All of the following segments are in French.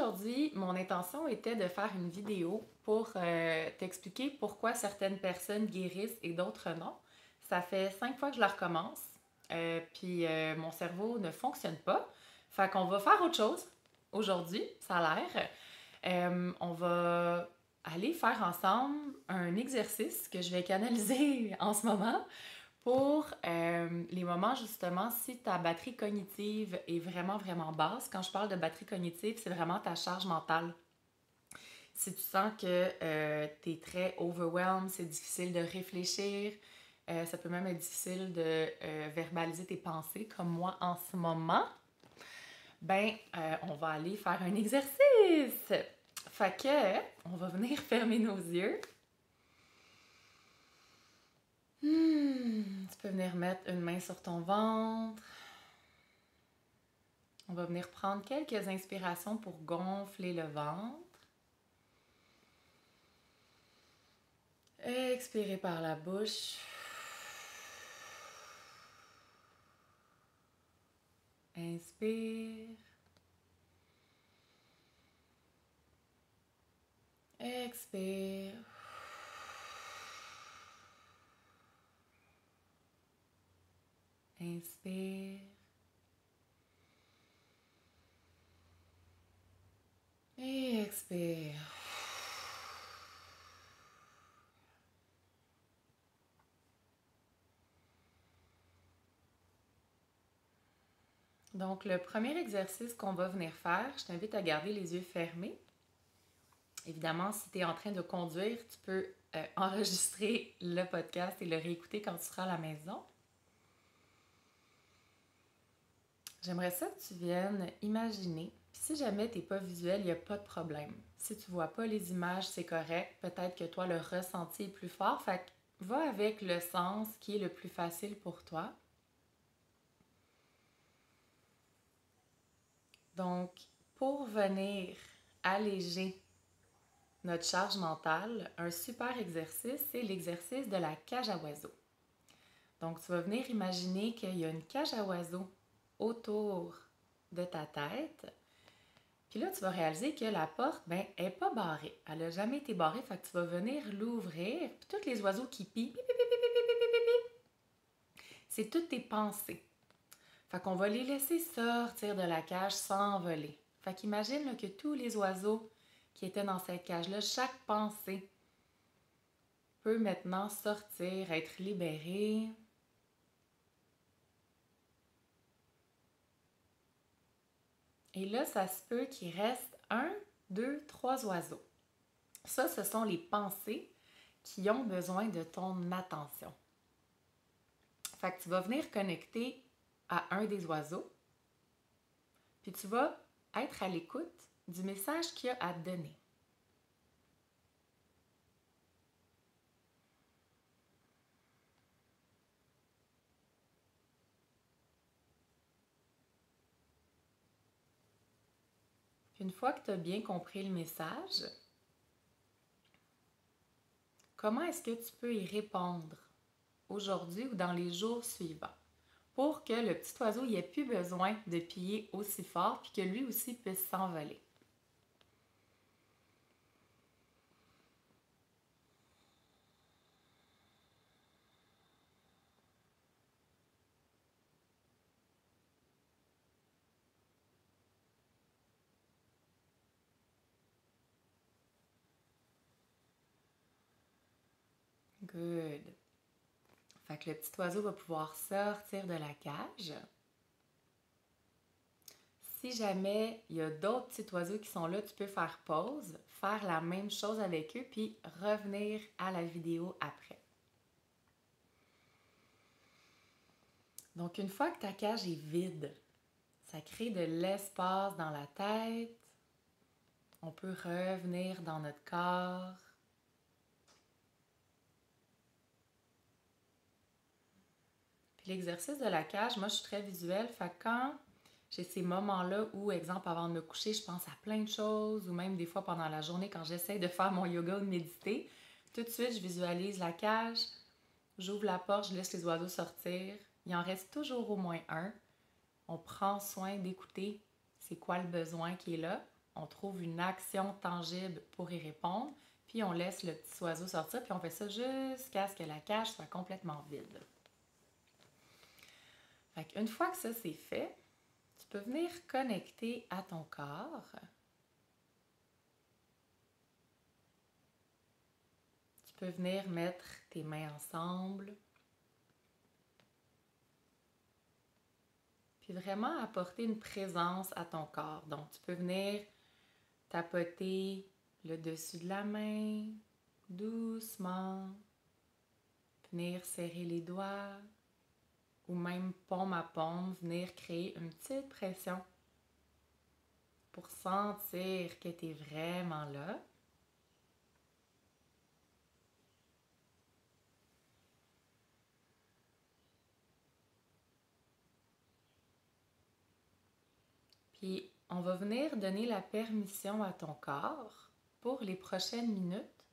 aujourd'hui, mon intention était de faire une vidéo pour t'expliquer pourquoi certaines personnes guérissent et d'autres non. Ça fait 5 fois que je la recommence, puis mon cerveau ne fonctionne pas. Fait qu'on va faire autre chose aujourd'hui, ça a l'air. On va aller faire ensemble un exercice que je vais canaliser en ce moment pour les moments, justement, si ta batterie cognitive est vraiment, vraiment basse. Quand je parle de batterie cognitive, c'est vraiment ta charge mentale. Si tu sens que tu es très overwhelmed, c'est difficile de réfléchir, ça peut même être difficile de verbaliser tes pensées, comme moi en ce moment, on va aller faire un exercice. Fait que, on va venir fermer nos yeux. Tu peux venir mettre une main sur ton ventre. On va venir prendre quelques inspirations pour gonfler le ventre. Expirer par la bouche. Inspire. Expire. Inspire. Et expire. Donc, le premier exercice qu'on va venir faire, je t'invite à garder les yeux fermés. Évidemment, si tu es en train de conduire, tu peux enregistrer le podcast et le réécouter quand tu seras à la maison. J'aimerais ça que tu viennes imaginer. Puis si jamais tu n'es pas visuel, il n'y a pas de problème. Si tu ne vois pas les images, c'est correct. Peut-être que toi, le ressenti est plus fort. Fait que va avec le sens qui est le plus facile pour toi. Donc, pour venir alléger notre charge mentale, un super exercice, c'est l'exercice de la cage à oiseaux. Donc, tu vas venir imaginer qu'il y a une cage à oiseaux autour de ta tête. Puis là, tu vas réaliser que la porte, elle n'est pas barrée. Elle n'a jamais été barrée, fait que tu vas venir l'ouvrir. Puis tous les oiseaux qui pient, c'est toutes tes pensées. Fait qu'on va les laisser sortir de la cage sans voler. Fait qu'imagine là, que tous les oiseaux qui étaient dans cette cage-là, chaque pensée peut maintenant sortir, être libérée. Et là, ça se peut qu'il reste 1, 2, 3 oiseaux. Ça, ce sont les pensées qui ont besoin de ton attention. Fait que tu vas venir connecter à un des oiseaux, puis tu vas être à l'écoute du message qu'il y a à te donner. Puis une fois que tu as bien compris le message, comment est-ce que tu peux y répondre aujourd'hui ou dans les jours suivants pour que le petit oiseau n'ait plus besoin de pier aussi fort puis que lui aussi puisse s'envoler? Good. Fait que le petit oiseau va pouvoir sortir de la cage. Si jamais il y a d'autres petits oiseaux qui sont là, tu peux faire pause, faire la même chose avec eux, puis revenir à la vidéo après. Donc, une fois que ta cage est vide, ça crée de l'espace dans la tête. On peut revenir dans notre corps. Puis l'exercice de la cage, moi je suis très visuelle, fait que quand j'ai ces moments-là où, exemple, avant de me coucher, je pense à plein de choses, ou même des fois pendant la journée quand j'essaie de faire mon yoga ou de méditer, tout de suite je visualise la cage, j'ouvre la porte, je laisse les oiseaux sortir. Il en reste toujours au moins un. On prend soin d'écouter c'est quoi le besoin qui est là. on trouve une action tangible pour y répondre, puis on laisse le petit oiseau sortir, puis on fait ça jusqu'à ce que la cage soit complètement vide. Fait qu'une fois que ça c'est fait, tu peux venir connecter à ton corps. Tu peux venir mettre tes mains ensemble. Puis vraiment apporter une présence à ton corps. Donc, tu peux venir tapoter le dessus de la main, doucement. Venir serrer les doigts. Ou même paume à paume, venir créer une petite pression pour sentir que tu es vraiment là. Puis, on va venir donner la permission à ton corps, pour les prochaines minutes,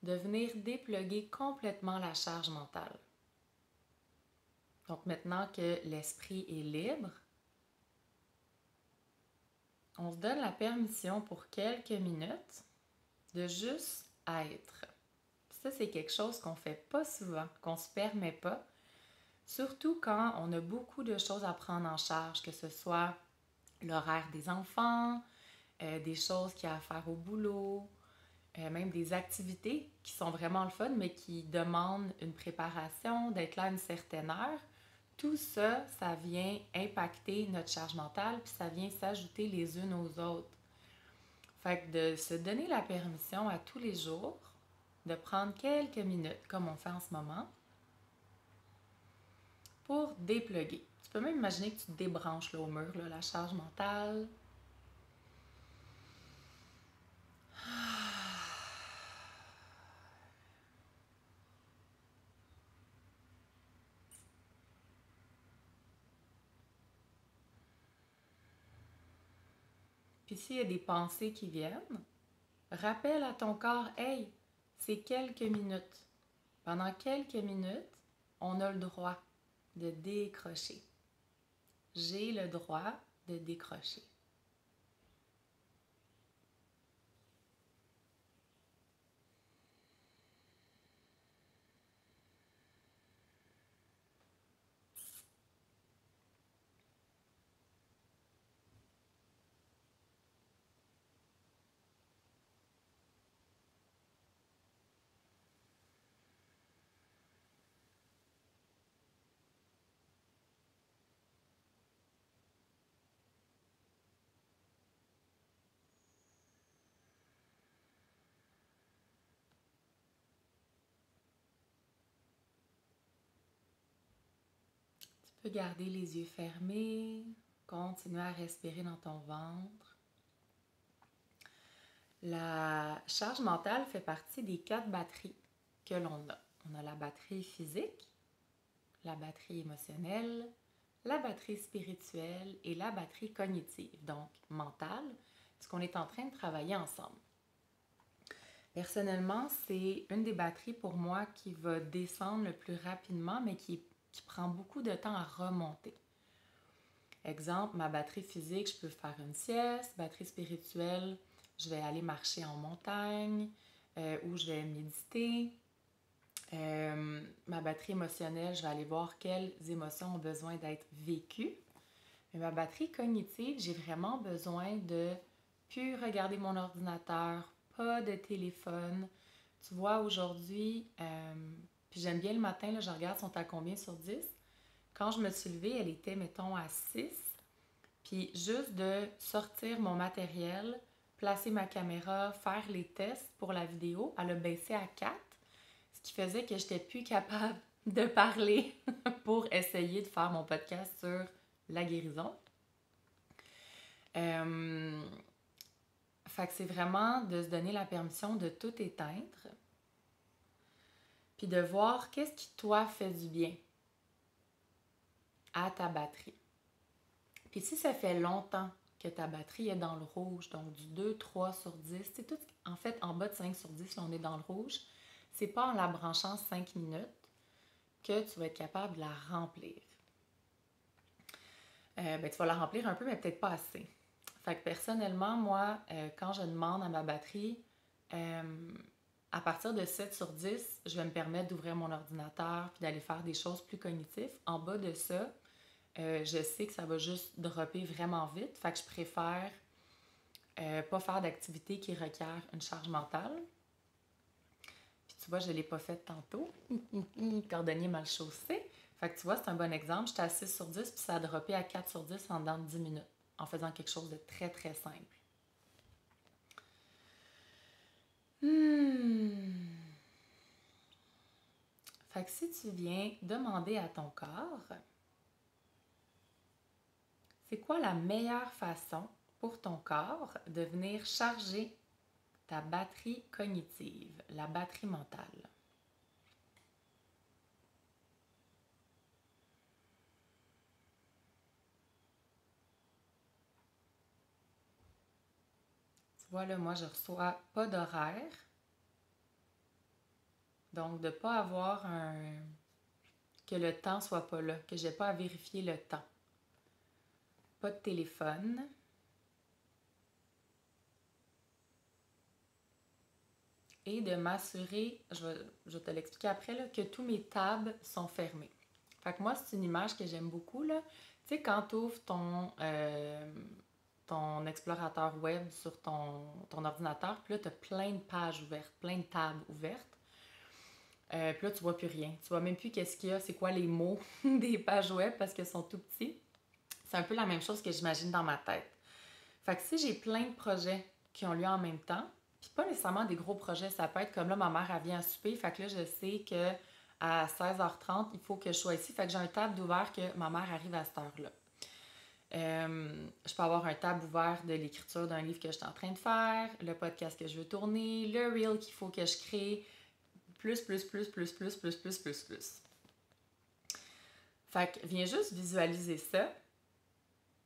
de venir dépluguer complètement la charge mentale. Donc, maintenant que l'esprit est libre, on se donne la permission pour quelques minutes de juste être. Ça, c'est quelque chose qu'on ne fait pas souvent, qu'on ne se permet pas, surtout quand on a beaucoup de choses à prendre en charge, que ce soit l'horaire des enfants, des choses qu'il y a à faire au boulot, même des activités qui sont vraiment le fun, mais qui demandent une préparation, d'être là à une certaine heure. Tout ça, ça vient impacter notre charge mentale, puis ça vient s'ajouter les unes aux autres. Fait que de se donner la permission à tous les jours, de prendre quelques minutes, comme on fait en ce moment, pour dépluguer. Tu peux même imaginer que tu débranches là, au mur là, la charge mentale. Puis s'il y a des pensées qui viennent, rappelle à ton corps, hey, c'est quelques minutes. Pendant quelques minutes, on a le droit de décrocher. J'ai le droit de décrocher. Tu peux garder les yeux fermés, continuer à respirer dans ton ventre. La charge mentale fait partie des 4 batteries que l'on a. On a la batterie physique, la batterie émotionnelle, la batterie spirituelle et la batterie cognitive, donc mentale, ce qu'on est en train de travailler ensemble. Personnellement, c'est une des batteries pour moi qui va descendre le plus rapidement, mais qui prend beaucoup de temps à remonter. Exemple, ma batterie physique, je peux faire une sieste. Batterie spirituelle, je vais aller marcher en montagne ou je vais méditer. Ma batterie émotionnelle, je vais aller voir quelles émotions ont besoin d'être vécues. Mais ma batterie cognitive, j'ai vraiment besoin de plus regarder mon ordinateur, pas de téléphone. Tu vois, aujourd'hui, puis j'aime bien le matin, là, je regarde, sont à combien sur 10. Quand je me suis levée, elle était, mettons, à 6. Puis juste de sortir mon matériel, placer ma caméra, faire les tests pour la vidéo, elle a baissé à 4, ce qui faisait que je n'étais plus capable de parler pour essayer de faire mon podcast sur la guérison. Fait que c'est vraiment de se donner la permission de tout éteindre, puis de voir qu'est-ce qui, toi, fait du bien à ta batterie. Puis si ça fait longtemps que ta batterie est dans le rouge, donc du 2, 3 sur 10, c'est tout, en fait, en bas de 5 sur 10, là, on est dans le rouge, c'est pas en la branchant 5 minutes que tu vas être capable de la remplir. Tu vas la remplir un peu, mais peut-être pas assez. Fait que personnellement, moi, quand je demande à ma batterie, à partir de 7 sur 10, je vais me permettre d'ouvrir mon ordinateur puis d'aller faire des choses plus cognitives. En bas de ça, je sais que ça va juste dropper vraiment vite. Fait que je préfère pas faire d'activité qui requiert une charge mentale. Puis tu vois, je ne l'ai pas faite tantôt. Cordonnier mal chaussé. Fait que tu vois, c'est un bon exemple. J'étais à 6 sur 10 puis ça a droppé à 4 sur 10 en dedans de 10 minutes en faisant quelque chose de très très simple. Fait que si tu viens demander à ton corps, c'est quoi la meilleure façon pour ton corps de venir charger ta batterie cognitive, la batterie mentale? Tu vois, là, moi, je reçois pas d'horaire. Donc, de ne pas avoir que le temps soit pas là, que j'ai pas à vérifier le temps. Pas de téléphone. Et de m'assurer, je vais te l'expliquer après, là, que tous mes tabs sont fermés. Fait que moi, c'est une image que j'aime beaucoup, là. Tu sais, quand tu ouvres ton explorateur web sur ton ordinateur, puis là, tu as plein de pages ouvertes, plein de tabs ouvertes. Puis là, tu vois plus rien. Tu vois même plus qu'est-ce qu'il y a, c'est quoi les mots des pages web parce qu'elles sont tout petits. C'est un peu la même chose que j'imagine dans ma tête. Fait que si j'ai plein de projets qui ont lieu en même temps, puis pas nécessairement des gros projets, ça peut être comme là, ma mère, elle vient à souper, fait que là, je sais que à 16h30, il faut que je sois ici, fait que j'ai un tab d'ouvert que ma mère arrive à cette heure-là. Je peux avoir un tab ouvert de l'écriture d'un livre que je suis en train de faire, le podcast que je veux tourner, le reel qu'il faut que je crée, plus. Fait que viens juste visualiser ça,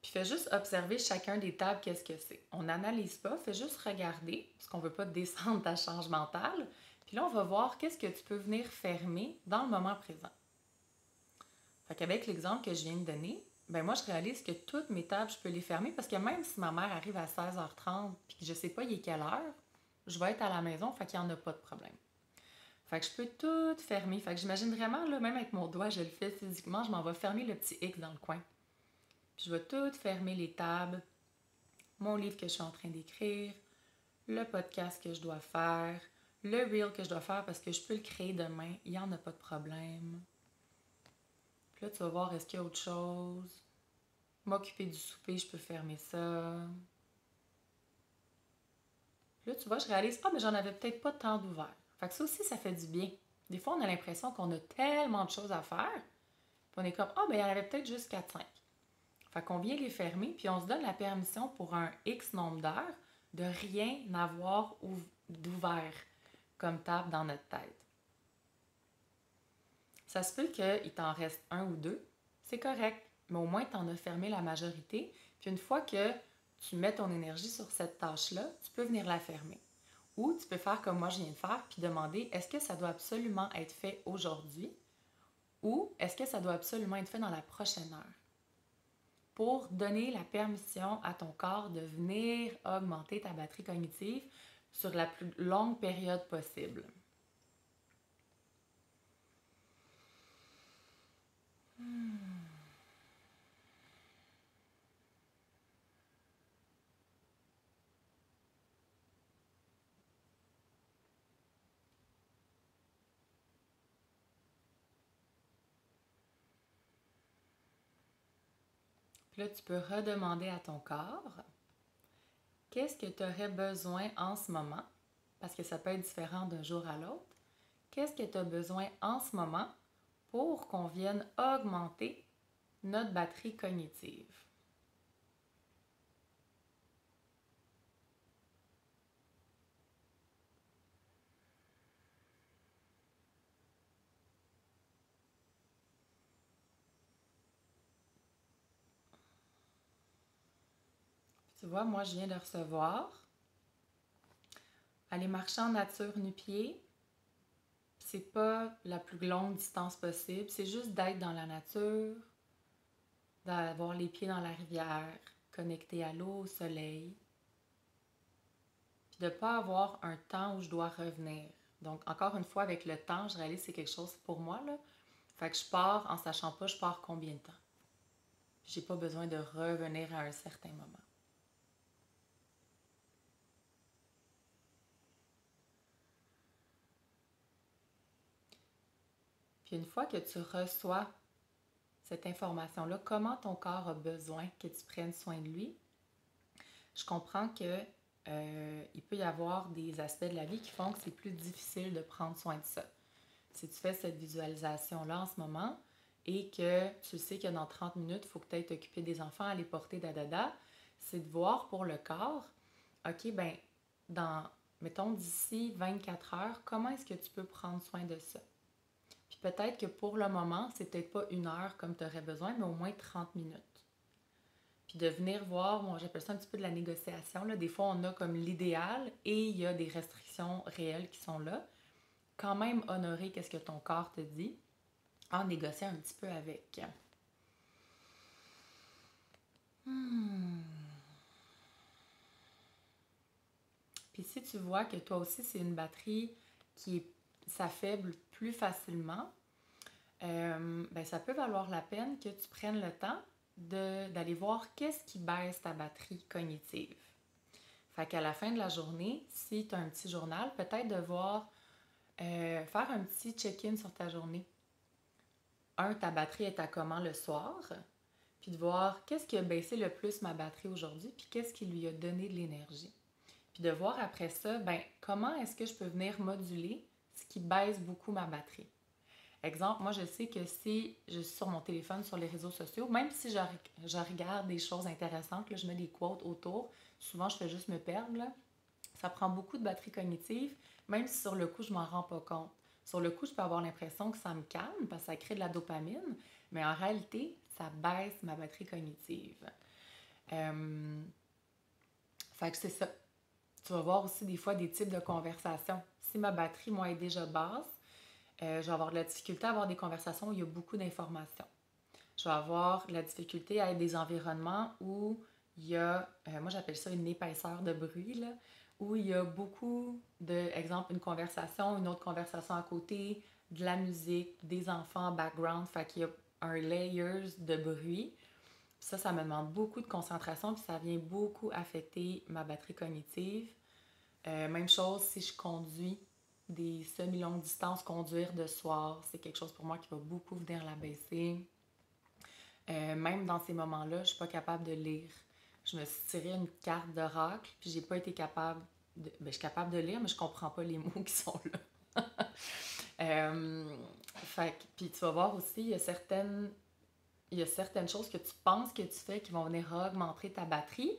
puis fais juste observer chacun des tables, qu'est-ce que c'est. On n'analyse pas, fais juste regarder, parce qu'on veut pas descendre ta charge mentale. Puis là, on va voir qu'est-ce que tu peux venir fermer dans le moment présent. Fait qu'avec l'exemple que je viens de donner, ben moi, je réalise que toutes mes tables, je peux les fermer parce que même si ma mère arrive à 16h30 puis que je sais pas il est quelle heure, je vais être à la maison, fait qu'il n'y en a pas de problème. Fait que je peux tout fermer. Fait que j'imagine vraiment, là, même avec mon doigt, je le fais physiquement, je m'en vais fermer le petit X dans le coin. Puis je vais tout fermer les tables, mon livre que je suis en train d'écrire, le podcast que je dois faire, le reel que je dois faire parce que je peux le créer demain, il n'y en a pas de problème. Puis là, tu vas voir, est-ce qu'il y a autre chose? M'occuper du souper, je peux fermer ça. Puis là, tu vois, je réalise, mais j'en avais peut-être pas tant d'ouvert. Fait que ça aussi, ça fait du bien. Des fois, on a l'impression qu'on a tellement de choses à faire, puis on est comme, il y en avait peut-être juste 4-5. Fait qu'on vient les fermer, puis on se donne la permission pour un X nombre d'heures de rien avoir d'ouvert comme table dans notre tête. Ça se peut qu'il t'en reste un ou deux, c'est correct, mais au moins tu en as fermé la majorité, puis une fois que tu mets ton énergie sur cette tâche-là, tu peux venir la fermer. Ou tu peux faire comme moi je viens de faire, puis demander est-ce que ça doit absolument être fait aujourd'hui ou est-ce que ça doit absolument être fait dans la prochaine heure? Pour donner la permission à ton corps de venir augmenter ta batterie cognitive sur la plus longue période possible. Puis là, tu peux redemander à ton corps qu'est-ce que tu aurais besoin en ce moment, parce que ça peut être différent d'un jour à l'autre. Qu'est-ce que tu as besoin en ce moment pour qu'on vienne augmenter notre batterie cognitive? Tu vois, moi, je viens de recevoir aller marcher en nature nu-pied. C'est pas la plus longue distance possible, c'est juste d'être dans la nature, d'avoir les pieds dans la rivière, connecter à l'eau, au soleil. Puis de ne pas avoir un temps où je dois revenir. Donc, encore une fois, avec le temps, je réalise que c'est quelque chose pour moi, là. Fait que je pars en sachant pas je pars combien de temps. J'ai pas besoin de revenir à un certain moment. Puis une fois que tu reçois cette information-là, comment ton corps a besoin que tu prennes soin de lui, je comprends que il peut y avoir des aspects de la vie qui font que c'est plus difficile de prendre soin de ça. Si tu fais cette visualisation-là en ce moment et que tu sais que dans 30 minutes, il faut que tu ailles t'occuper des enfants, aller porter dadada, c'est de voir pour le corps, OK, ben dans, mettons, d'ici 24 heures, comment est-ce que tu peux prendre soin de ça? Puis peut-être que pour le moment, c'est peut-être pas 1 heure comme tu aurais besoin, mais au moins 30 minutes. Puis de venir voir, moi j'appelle ça un petit peu de la négociation, là. Des fois, on a comme l'idéal et il y a des restrictions réelles qui sont là. Quand même honorer qu'est-ce que ton corps te dit en négociant un petit peu avec. Puis si tu vois que toi aussi, c'est une batterie qui s'affaible plus facilement, ben ça peut valoir la peine que tu prennes le temps d'aller voir qu'est-ce qui baisse ta batterie cognitive. Fait qu'à la fin de la journée, si tu as un petit journal, peut-être de voir, faire un petit check-in sur ta journée. Ta batterie est à comment le soir? Puis de voir qu'est-ce qui a baissé le plus ma batterie aujourd'hui, puis qu'est-ce qui lui a donné de l'énergie. Puis de voir après ça, ben comment est-ce que je peux venir moduler ce qui baisse beaucoup ma batterie. Exemple, moi je sais que si je suis sur mon téléphone, sur les réseaux sociaux, même si je regarde des choses intéressantes, là, je mets des quotes autour, souvent je fais juste me perdre, là. Ça prend beaucoup de batterie cognitive, même si sur le coup je m'en rends pas compte. Sur le coup, je peux avoir l'impression que ça me calme parce que ça crée de la dopamine, mais en réalité, ça baisse ma batterie cognitive. Fait que c'est ça. Tu vas voir aussi des fois des types de conversations. Si ma batterie, moi, est déjà basse, je vais avoir de la difficulté à avoir des conversations où il y a beaucoup d'informations. Je vais avoir de la difficulté à être des environnements où il y a, moi j'appelle ça une épaisseur de bruit, là, où il y a beaucoup de, exemple, une conversation, une autre conversation à côté, de la musique, des enfants en background, fait qu'il y a un layers de bruit. Ça me demande beaucoup de concentration, puis ça vient beaucoup affecter ma batterie cognitive. Même chose si je conduis des semi-longues distances, conduire de soir, c'est quelque chose pour moi qui va beaucoup venir la baisser. Même dans ces moments-là, je ne suis pas capable de lire. Je me suis tiré une carte d'oracle, puis j'ai pas été capable de... Ben, je suis capable de lire, mais je comprends pas les mots qui sont là. Puis tu vas voir aussi, il y a certaines choses que tu penses que tu fais qui vont venir augmenter ta batterie,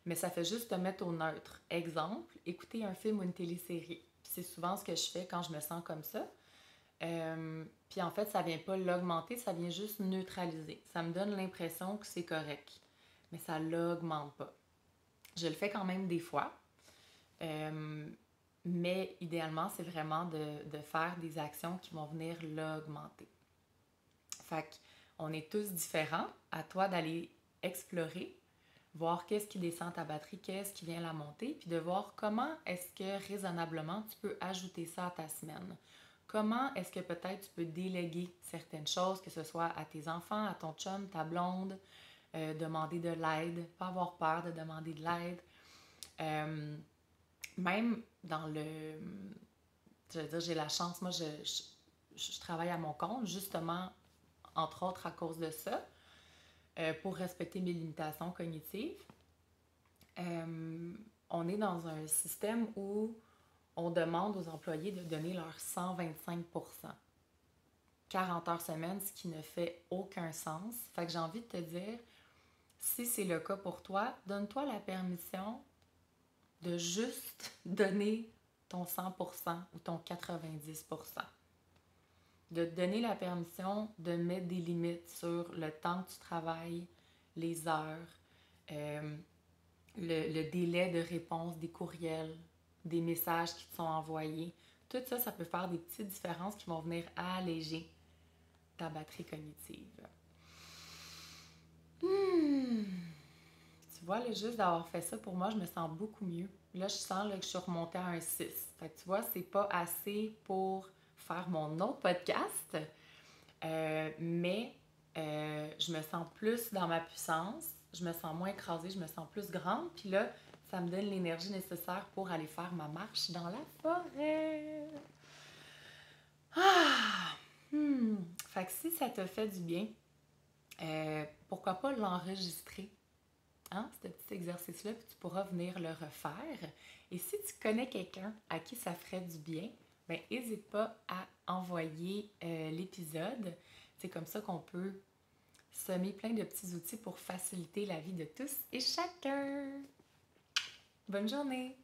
mais ça fait juste te mettre au neutre. Exemple, écouter un film ou une télésérie. Puis c'est souvent ce que je fais quand je me sens comme ça. Puis en fait, ça vient pas l'augmenter, ça vient juste neutraliser. Ça me donne l'impression que c'est correct, mais ça l'augmente pas. Je le fais quand même des fois, mais idéalement, c'est vraiment de faire des actions qui vont venir l'augmenter. Fait qu'on est tous différents. À toi d'aller explorer, voir qu'est-ce qui descend ta batterie, qu'est-ce qui vient la monter, puis de voir comment est-ce que raisonnablement tu peux ajouter ça à ta semaine. Comment est-ce que peut-être tu peux déléguer certaines choses, que ce soit à tes enfants, à ton chum, ta blonde, demander de l'aide, pas avoir peur de demander de l'aide. Même dans le... Je veux dire, j'ai la chance, moi je travaille à mon compte, justement, entre autres à cause de ça, pour respecter mes limitations cognitives. On est dans un système où on demande aux employés de donner leur 125%. 40 heures semaine, ce qui ne fait aucun sens. Fait que j'ai envie de te dire, si c'est le cas pour toi, donne-toi la permission de juste donner ton 100% ou ton 90%. De te donner la permission de mettre des limites sur le temps que tu travailles, les heures, le délai de réponse des courriels, des messages qui te sont envoyés. Tout ça, ça peut faire des petites différences qui vont venir alléger ta batterie cognitive. Tu tu vois, là, juste d'avoir fait ça, pour moi, je me sens beaucoup mieux. Là, je sens là, que je suis remontée à un 6. Fait que tu vois, c'est pas assez pour faire mon autre podcast, mais je me sens plus dans ma puissance, je me sens moins écrasée, je me sens plus grande. Puis là, ça me donne l'énergie nécessaire pour aller faire ma marche dans la forêt. Ah! Fait que si ça te fait du bien, pourquoi pas l'enregistrer, hein, ce petit exercice-là, puis tu pourras venir le refaire. Et si tu connais quelqu'un à qui ça ferait du bien, ben n'hésite pas à envoyer l'épisode. C'est comme ça qu'on peut semer plein de petits outils pour faciliter la vie de tous et chacun. Bonne journée!